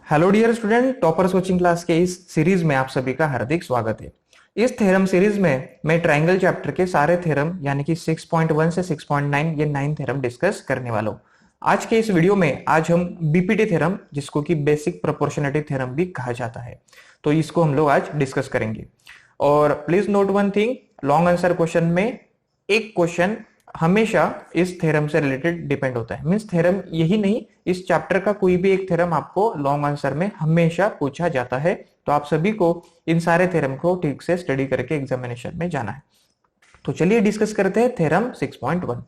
Hello dear student, toppers coaching class के इस series में आप सभी का हार्दिक स्वागत है। इस थ्योरम सीरीज में मैं ट्रायंगल चैप्टर के सारे थ्योरम यानी कि 6.1 से 6.9 ये 9 थ्योरम डिस्कस करने वाला हूँ। आज के इस वीडियो में आज हम बीपीटी थ्योरम, जिसको कि बेसिक प्रोपोर्शनलिटी थ्योरम भी कहा जाता है, तो इसको हम लोग आज डिस्कस करेंगे। और please note one thing, long answer question में एक क्वेश्चन हमेशा इस थ्योरम से रिलेटेड डिपेंड होता है। मींस थ्योरम यही नहीं, इस चैप्टर का कोई भी एक थ्योरम आपको लॉन्ग आंसर में हमेशा पूछा जाता है। तो आप सभी को इन सारे थ्योरम को ठीक से स्टडी करके एग्जामिनेशन में जाना है। तो चलिए डिस्कस करते हैं theorem 6.1।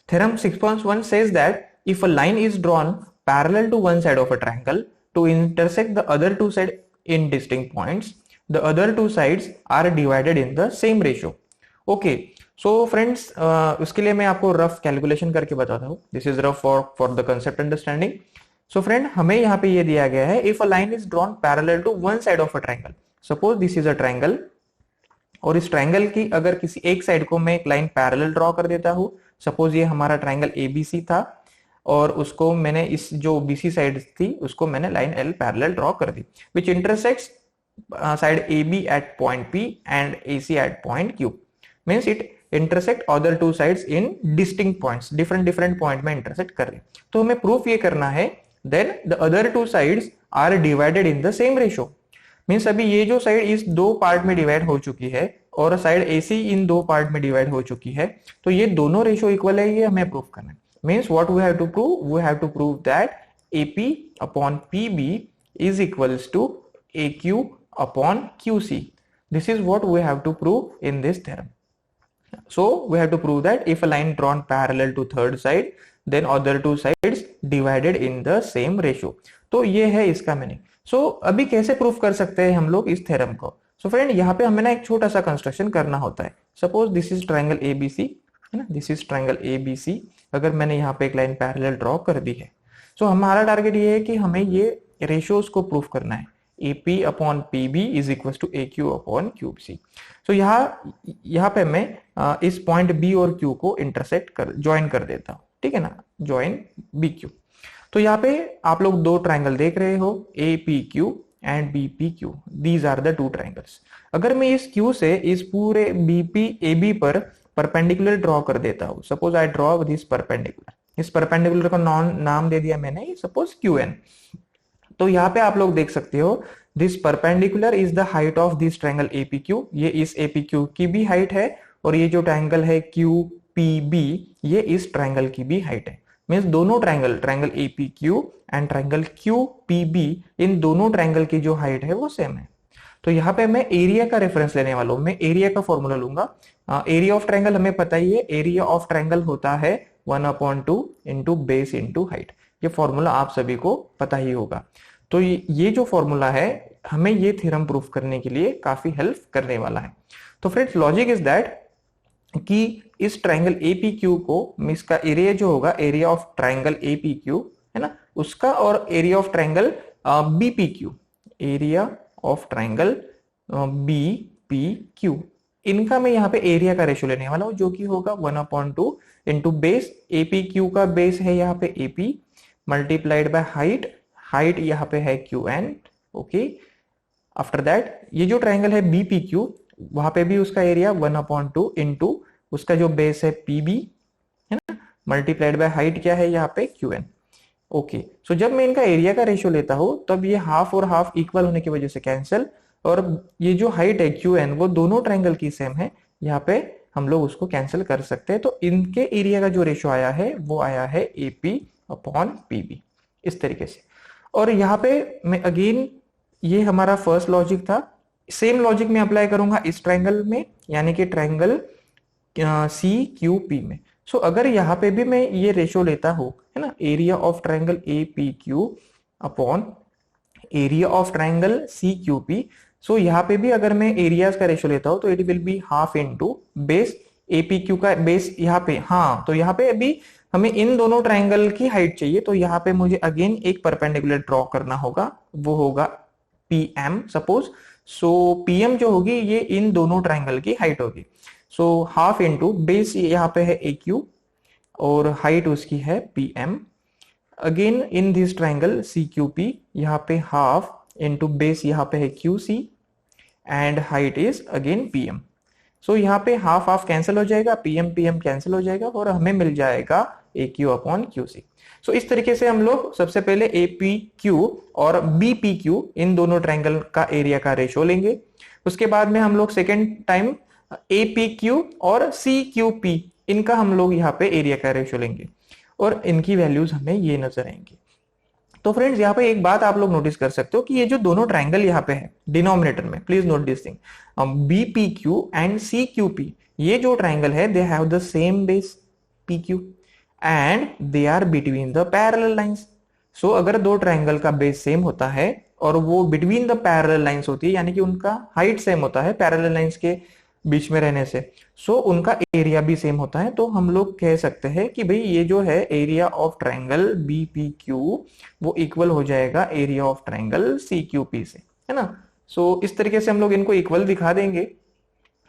Theorem 6.1 says that if a line is drawn parallel to one side of a triangle to intersect the other two sides in distinct points, the other two sides are divided in the same ratio. Okay, so friends, उसके लिए मैं आपको rough calculation करके बताता हूँ। This is rough for the concept understanding. So friend, हमें यहाँ पे ये दिया गया है, if a line is drawn parallel to one side of a triangle. Suppose this is a triangle, और इस ट्राइंगल की अगर किसी एक साइड को मैं एक लाइन पैरेलल ड्रॉ कर देता हूँ। सपोज ये हमारा ट्राइंगल एबीसी था, और उसको मैंने इस जो बीसी साइड थी उसको मैंने लाइन एल पैरेलल ड्रॉ कर दी, which intersects side A B at point P and A C at point Q. Means it intersect other two sides in distinct points, different different point में intersect कर रहे। तो हमें proof ये करना है, then the other two sides are divided in the same ratio. Means अभी ये जो साइड इस दो पार्ट में डिवाइड हो चुकी है और साइड एसी इन दो पार्ट में डिवाइड हो चुकी है, तो ये दोनों रेशियो इक्वल है, ये हमें प्रूफ करना है। Means what we have to prove, we have to prove that AP upon PB is equals to AQ upon QC. This is what we have to prove in this theorem. So we have to prove that if a line drawn parallel to third side, then other two sides divided in the same ratio. तो ये है इसका meaning. सो अभी कैसे proof कर सकते हैं हम लोग इस थ्योरम को? सो फ्रेंड, यहाँ पे हमें ना एक छोटा सा कंस्ट्रक्शन करना होता है। Suppose this is triangle ABC, है ना, दिस इज ट्राइंगल ABC। अगर मैंने यहाँ पे एक लाइन पैरेलल ड्रॉ कर दी है, सो हमारा टारगेट ये है कि हमें ये रेशियोज को प्रूफ करना है। AP upon PB is equal to AQ upon QC। So यहाँ पे मैं इस पॉइंट B और Q को इंटरसेक्ट कर ज्वाइन कर देता हूँ, ठीक है ना, ज्वाइन BQ। तो यहाँ पे आप लोग दो ट्राइंगल देख रहे हो, APQ and BPQ। These are the two triangles. अगर मैं इस Q से इस पूरे AB पर परपेंडिकुलर ड्रॉ कर देता हूँ, suppose I draw this perpendicular, इस परपेंडिकुलर का नाम दे दिया मैंने, सपोज QN। तो यहाँ पे आप लोग देख सकते हो, this perpendicular is the height of this triangle APQ। ये इस APQ की भी हाइट है, और ये जो ट्रायंगल है QPB, ये इस ट्रायंगल की भी हाइट है। मीन्स दोनों triangle APQ and triangle QPB, इन दोनों ट्रायंगल की जो हाइट है वो सेम है। तो यहाँ पे मैं एरिया का रेफरेंस लेने वाला हूँ, मैं एरिया का फॉर्मूला लूंगा। एरिया ऑफ ट्रायंगल हमें पता ही है, एरिया ऑफ ट्रायंगल होता है 1/2 इंटू बेस इंटू हाइट। ये फॉर्मूला आप सभी को पता ही होगा। तो ये जो फॉर्मूला है हमें ये थ्योरम प्रूफ करने के लिए काफी हेल्प करने वाला है। तो फ्रेंड्स, लॉजिक इज दैट कि इस ट्रायंगल APQ को, इसका एरिया जो होगा, एरिया ऑफ ट्रायंगल APQ है ना, उसका, और area of triangle BPQ, area of triangle BPQ, इनका मैं यहाँ पे एरिया का रेशियो लेने वाला हूँ, जो कि होगा 1/2 इंटू बेस। APQ का बेस है यहाँ पे AP multiplied by height, height यहाँ पे है QN। ओके, आफ्टर दैट ये जो ट्रायंगल है BPQ, वहां पे भी उसका एरिया 1/2 इंटू उसका जो बेस है PB, है ना, मल्टीप्लाइड बाय हाइट क्या है यहाँ पे QN। ओके, सो जब मैं इनका एरिया का रेशियो लेता हूं, तब ये हाफ और हाफ इक्वल होने की वजह से कैंसिल, और ये जो हाइट है QN वो दोनों ट्रायंगल की सेम है, यहाँ पे हम लोग उसको कैंसिल कर सकते हैं। तो इनके एरिया का जो रेशियो आया है वो आया है AP अपॉन PB, इस तरीके से। और यहाँ पे मैं अगेन, ये हमारा फर्स्ट लॉजिक था, सेम लॉजिक में अप्लाई करूंगा इस ट्रायंगल में, यानी कि ट्रायंगल CQP में। सो अगर यहाँ पे भी मैं ये रेशियो लेता हूं, है ना, area of triangle APQ upon area of triangle CQP, सो यहाँ पे भी अगर मैं एरियाज का रेशियो लेता हूं, तो it will be half into base APQ का बेस यहाँ पे। हाँ, तो यहाँ पे अभी हमें इन दोनों ट्रायंगल की हाइट चाहिए, तो यहाँ पे मुझे अगेन एक परपेंडिकुलर ड्रॉ करना होगा, वो होगा PM सपोज। सो PM जो होगी ये इन दोनों ट्रायंगल की हाइट होगी। सो हाफ इंटू बेस यहाँ पे है AQ और हाइट उसकी है PM, again in this triangle C Q P, यहाँ पे हाफ इंटू बेस यहाँ पे है Q C and height is again P M. So यहाँ पे हाफ हाफ कैंसिल हो जाएगा, पीएम पीएम कैंसिल हो जाएगा और हमें मिल जाएगा ए क्यू अपॉन क्यू सी। सो इस तरीके से हम लोग सबसे पहले ए पी क्यू और बी पी क्यू इन दोनों ट्राइंगल का एरिया का रेशो लेंगे। उसके बाद में हम लोग second time A P Q और सी क्यू पी इनका हम लोग यहाँ पे एरिया का रेशो लेंगे और इनकी वैल्यूज हमें ये नजर आएंगी। तो फ्रेंड्स यहाँ पे एक बात आप लोग नोटिस कर सकते हो कि ये जो दोनों ट्राइंगल यहाँ पे है डिनोमिनेटर में, please note this thing, B P Q and C Q P, ये जो ट्राइंगल है they have the same base P Q and they are between the parallel lines. So अगर दो ट्राइंगल का बेस सेम होता है और वो बिटवीन द पैरेलल लाइंस होती है, यानी कि उनका हाइट सेम होता है पैरेलल लाइंस के बीच में रहने से, सो उनका एरिया भी सेम होता है, तो हम लोग कह सकते हैं कि भाई ये जो है area of triangle B P Q वो इक्वल हो जाएगा area of triangle C Q P से, है ना। सो इस तरीके से हम लोग इनको इक्वल दिखा देंगे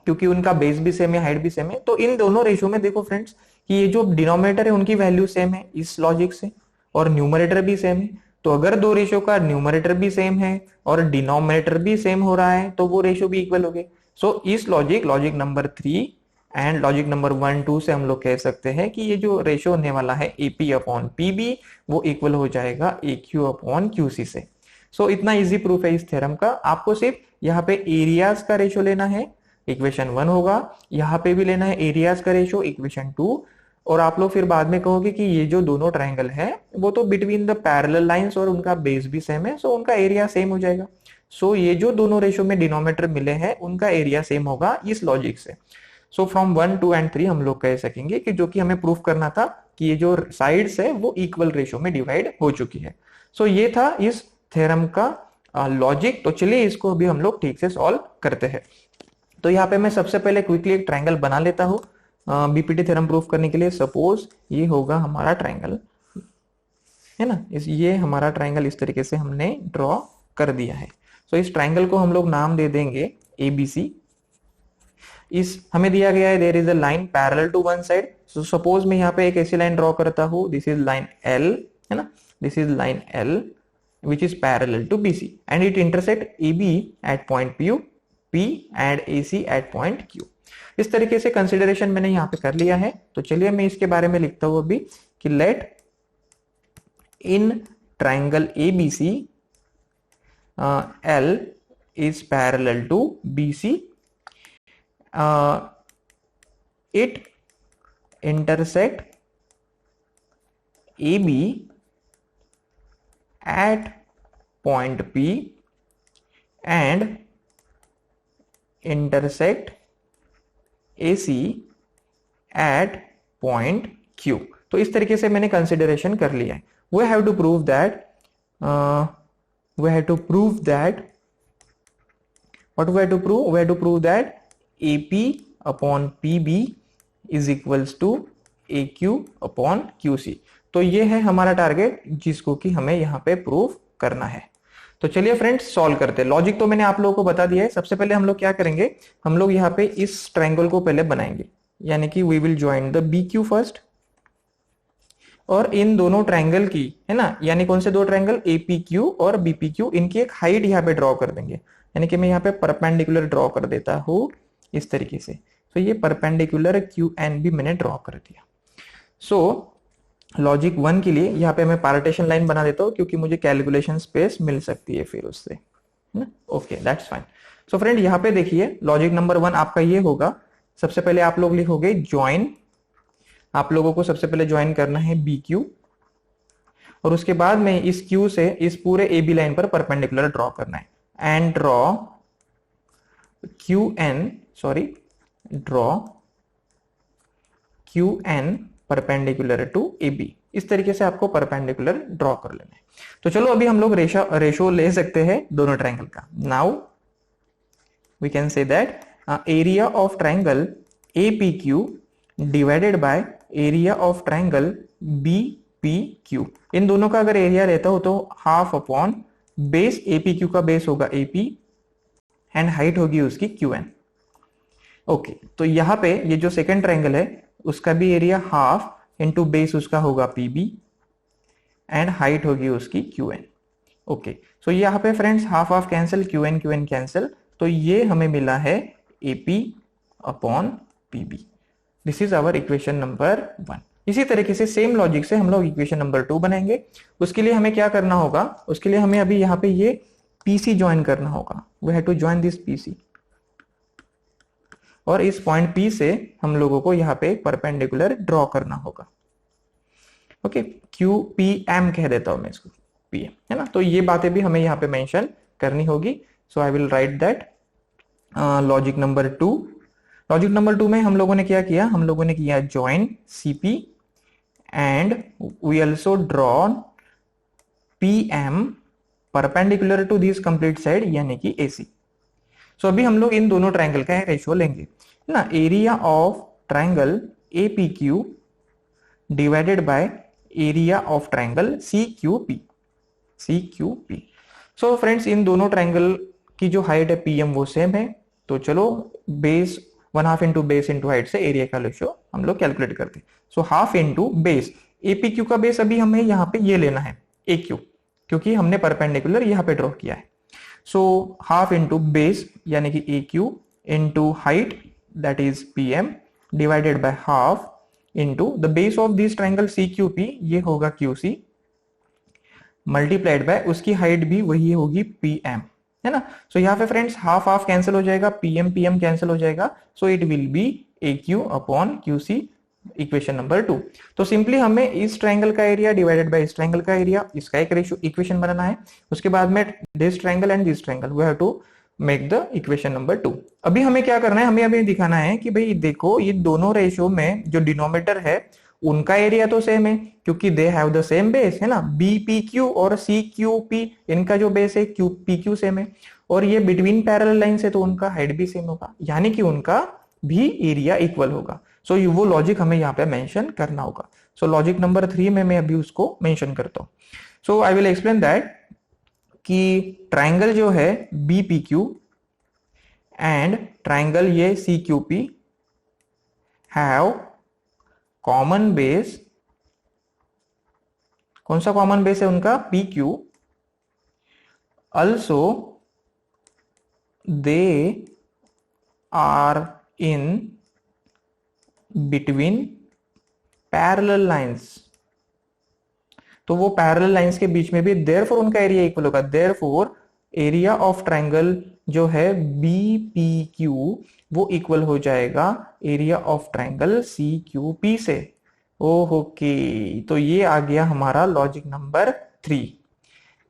क्योंकि उनका बेस भी सेम है, हाइट भी सेम है। तो इन दोनों रेशो में देखो फ्रेंड्स कि ये जो डिनोमिनेटर है उनकी वैल्यू सेम है इस लॉजिक से और न्यूमरेटर भी सेम है। तो अगर दो रेशो का न्यूमरेटर भी सेम है और डिनोमिनेटर भी सेम हो रहा है तो वो रेशो भी इक्वल हो गए। सो इस logic number 3 and logic number 1-2 से हम लोग कह सकते हैं कि ये जो रेशो होने वाला है एपी अपॉन पीबी वो इक्वल हो जाएगा ए क्यू अपॉन क्यू सी से। सो इतना इजी प्रूफ है इस थ्योरम का। आपको सिर्फ यहाँ पे एरियाज का रेशो लेना है, इक्वेशन 1 होगा, यहाँ पे भी लेना है एरियाज का रेशो, इक्वेशन 2। और आप लोग फिर बाद में कहोगे कि ये जो दोनों ट्राइंगल है वो तो बिटवीन द पैरेलल लाइंस और उनका बेस भी सेम है, सो उनका एरिया सेम हो जाएगा। सो ये जो दोनों रेशो में डिनोमिनेटर मिले हैं उनका एरिया सेम होगा इस लॉजिक से। सो फ्रॉम 1, 2 एंड 3 हम लोग कह सकेंगे कि जो कि हमें प्रूफ करना था कि ये जो साइड्स है वो इक्वल रेशो में डिवाइड हो चुकी है। सो ये था इस थ्योरम का लॉजिक। तो चलिए इसको अभी हम लोग ठीक से सॉल्व करते हैं। तो यहाँ पे मैं सबसे पहले क्विकली एक ट्राइंगल बना लेता हूँ बीपीटी थ्योरम प्रूफ करने के लिए। सपोज ये होगा हमारा ट्राइंगल, है ना, ये हमारा ट्राइंगल इस तरीके से हमने ड्रॉ कर दिया है। सो इस ट्राइंगल को हम लोग नाम दे देंगे एबीसी। इस हमें दिया गया है there is a line parallel to one side. So suppose मैं यहाँ पे एक ऐसी लाइन ड्रॉ करता हूँ, दिस इज लाइन एल, है ना, this is line L which is parallel to BC and it intersect AB at point P P and AC at point Q। इस तरीके से कंसिडरेशन मैंने यहाँ पे कर लिया है। तो चलिए मैं इसके बारे में लिखता हूँ अभी कि let in triangle ABC L is parallel to BC, it intersect AB at point P and intersect AC at point Q। तो इस तरीके से मैंने कंसिडरेशन कर लिया है। we have to prove that we have to prove that what we have to prove? We have to prove that AP upon PB is equals to AQ upon QC। तो ये है हमारा टारगेट जिसको कि हमें यहाँ पे प्रूव करना है। तो चलिए फ्रेंड्स सॉल्व करते हैं। लॉजिक तो मैंने आप लोगों को बता दिया है। सबसे पहले हम लोग क्या करेंगे, हम लोग यहाँ पे इस ट्राइंगल को पहले बनाएंगे, यानी कि we will join the B Q first. और इन दोनों ट्राइंगल की, है ना, यानी कौन से दो ट्राइंगल एपी क्यू और बीपी क्यू, इनकी एक हाइट यहाँ पे ड्रॉ कर देंगे। यानी कि मैं यहाँ पे परपेंडिकुलर ड्रॉ कर देता हूँ इस तरीके से। तो ये परपेंडिकुलर क्यू एन भी मैंने ड्रॉ कर दिया। सो लॉजिक 1 के लिए यहाँ पे मैं पार्टीशन लाइन बना देता हूँ क्योंकि मुझे कैलकुलेशन स्पेस मिल सकती है फिर उससे, है ना। Okay that's fine. So friend यहाँ पे देखिए लॉजिक नंबर 1 आपका ये होगा। सबसे पहले आप लोग लिखोगे ज्वाइन, आप लोगों को सबसे पहले ज्वाइन करना है बी क्यू और उसके बाद में इस क्यू से इस पूरे ए बी लाइन पर परपेंडिकुलर ड्रॉ करना है and draw Q N, sorry draw Q N perpendicular to A B. इस तरीके से आपको परपेंडिकुलर ड्रॉ कर लेना है। तो चलो अभी हम लोग रेशो ले सकते हैं दोनों ट्राइंगल का। Now we can say that area of triangle APQ divided by area of triangle BPQ। इन दोनों का अगर एरिया रहता हो तो हाफ अपॉन बेस APQ का बेस होगा AP एंड हाइट होगी उसकी QN। ओके, तो यहाँ पे ये जो सेकेंड ट्राइंगल है उसका भी एरिया हाफ इंटू बेस उसका होगा PB एंड हाइट होगी उसकी QN। ओके, सो यहाँ पे friends half half cancel, QN QN cancel, तो ये हमें मिला है AP upon PB। This is our equation number 1। इसी तरीके से सेम लॉजिक से हम लोग इक्वेशन नंबर 2 बनाएंगे। उसके लिए हमें क्या करना होगा, उसके लिए हमें अभी यहाँ पे ये PC ज्वाइन करना होगा। We have to join this PC, और इस पॉइंट P से हम लोगों को यहाँ पे एक परपेंडिकुलर ड्रॉ करना होगा। ओके, QPM कह देता हूं मैं इसको, PM है ना। तो ये बातें भी हमें यहाँ पे मेंशन करनी होगी। So I will write that logic number 2। Logic number 2 में हम लोगों ने क्या किया, हम लोगों ने किया join CP and we also draw PM perpendicular to this complete side यानी कि AC। सो अभी हम लोग इन दोनों ट्रायंगल का रेशियो लेंगे ना, area of triangle APQ divided by area of triangle CQP। So friends इन दोनों ट्रायंगल की जो हाइट है PM वो सेम है, तो चलो base 1/2 into base into height से एरिया का रेशियो हम लोग कैलकुलेट करते हैं। So half into base, APQ का बेस अभी हमें यहाँ पे ये लेना है AQ, क्योंकि हमने परपेंडिकुलर यहाँ पे ड्रॉ किया है। सो हाफ इंटू बेस यानी कि AQ into height that is PM divided by half into the base of this triangle CQP, ये होगा QC, मल्टीप्लाइड बाय उसकी हाइट भी वही होगी PM, है ना। सो यहाँ पे फ्रेंड्स हाफ हाफ कैंसिल हो जाएगा, PM कैंसिल हो जाएगा, so it will be AQ upon QC, equation number 2। तो सिंपली हमें इस ट्रायंगल का एरिया डिवाइडेड बाय इस ट्रायंगल का एरिया, इसका एक रेशियो इक्वेशन बनाना है। उसके बाद में this triangle and this triangle, we have to make the equation number 2। अभी हमें क्या करना है, हमें अभी दिखाना है कि भाई देखो ये दोनों रेशियो में जो डिनोमिनेटर है उनका एरिया तो सेम है, क्योंकि दे हैव द सेम बेस, है ना। BPQ और CQP इनका जो बेस है PQ सेम है, और ये बिटवीन पैरेलल लाइन है तो उनका हाइट भी सेम होगा, यानी कि उनका भी एरिया इक्वल होगा। सो वो लॉजिक हमें यहाँ पे मेंशन करना होगा। सो लॉजिक नंबर 3 में मैं अभी उसको मेंशन करता हूँ। सो आई विल एक्सप्लेन दैट कि ट्रायंगल जो है BPQ एंड ट्रायंगल ये CQP हैव कॉमन बेस। कौन सा कॉमन बेस है उनका, PQ। also they are in between parallel lines, तो वो पैरेलल लाइंस के बीच में भी देयरफॉर उनका एरिया इक्वल होगा। देयरफॉर एरिया ऑफ ट्रायंगल जो है BPQ वो इक्वल हो जाएगा एरिया ऑफ ट्रायंगल CQP से। ओके, तो ये आ गया हमारा logic number 3।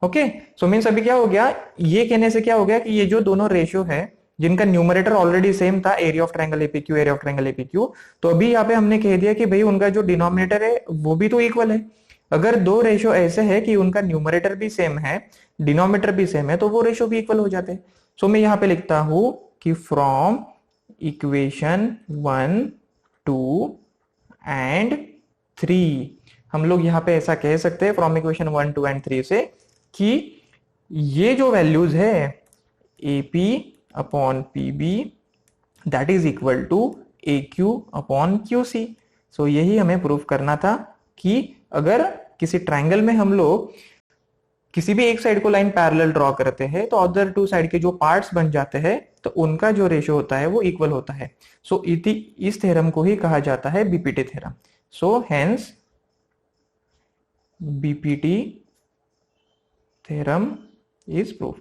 Okay, so means अभी क्या हो गया, ये कहने से क्या हो गया कि ये जो दोनों रेशियो है जिनका न्यूमरेटर ऑलरेडी सेम था, area of triangle APQ, area of triangle APQ, तो अभी यहाँ पे हमने कह दिया कि भाई उनका जो डिनोमिनेटर है वो भी तो इक्वल है। अगर दो रेशियो ऐसे है कि उनका न्यूमरेटर भी सेम है, डिनोमिनेटर भी सेम है, तो वो रेशियो भी इक्वल हो जाते हैं। सो मैं यहाँ पे लिखता हूं कि फ्रॉम इक्वेशन 1, 2 एंड 3, हम लोग यहाँ पे ऐसा कह सकते हैं फ्रॉम इक्वेशन 1, 2 एंड 3 से कि ये जो वैल्यूज है AP upon PB that is equal to AQ upon QC। So यही हमें प्रूफ करना था कि अगर किसी ट्रायंगल में हम लोग किसी भी एक साइड को लाइन पैरेलल ड्रॉ करते हैं तो अदर टू साइड के जो पार्ट्स बन जाते हैं तो उनका जो रेशियो होता है वो इक्वल होता है। सो इस थ्योरम को ही कहा जाता है BPT theorem. So hence BPT theorem is proof.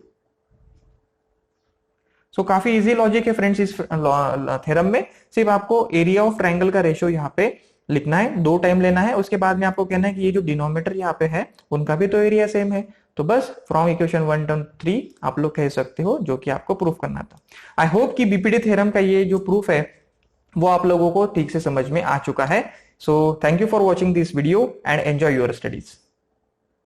So काफी इजी लॉजिक है फ्रेंड्स इस थ्योरम में। सिर्फ आपको एरिया ऑफ ट्रायंगल का रेशियो यहाँ पे लिखना है, 2 टाइम लेना है, उसके बाद में आपको कहना है कि ये जो डिनोमिनेटर यहाँ पे है उनका भी तो एरिया सेम है। तो बस फ्रॉम इक्वेशन 1 टू 3 आप लोग कह सकते हो, जो कि आपको प्रूफ करना था। आई होप कि BPT थ्योरम का ये जो प्रूफ है वो आप लोगों को ठीक से समझ में आ चुका है। So thank you for watching this video and enjoy your studies.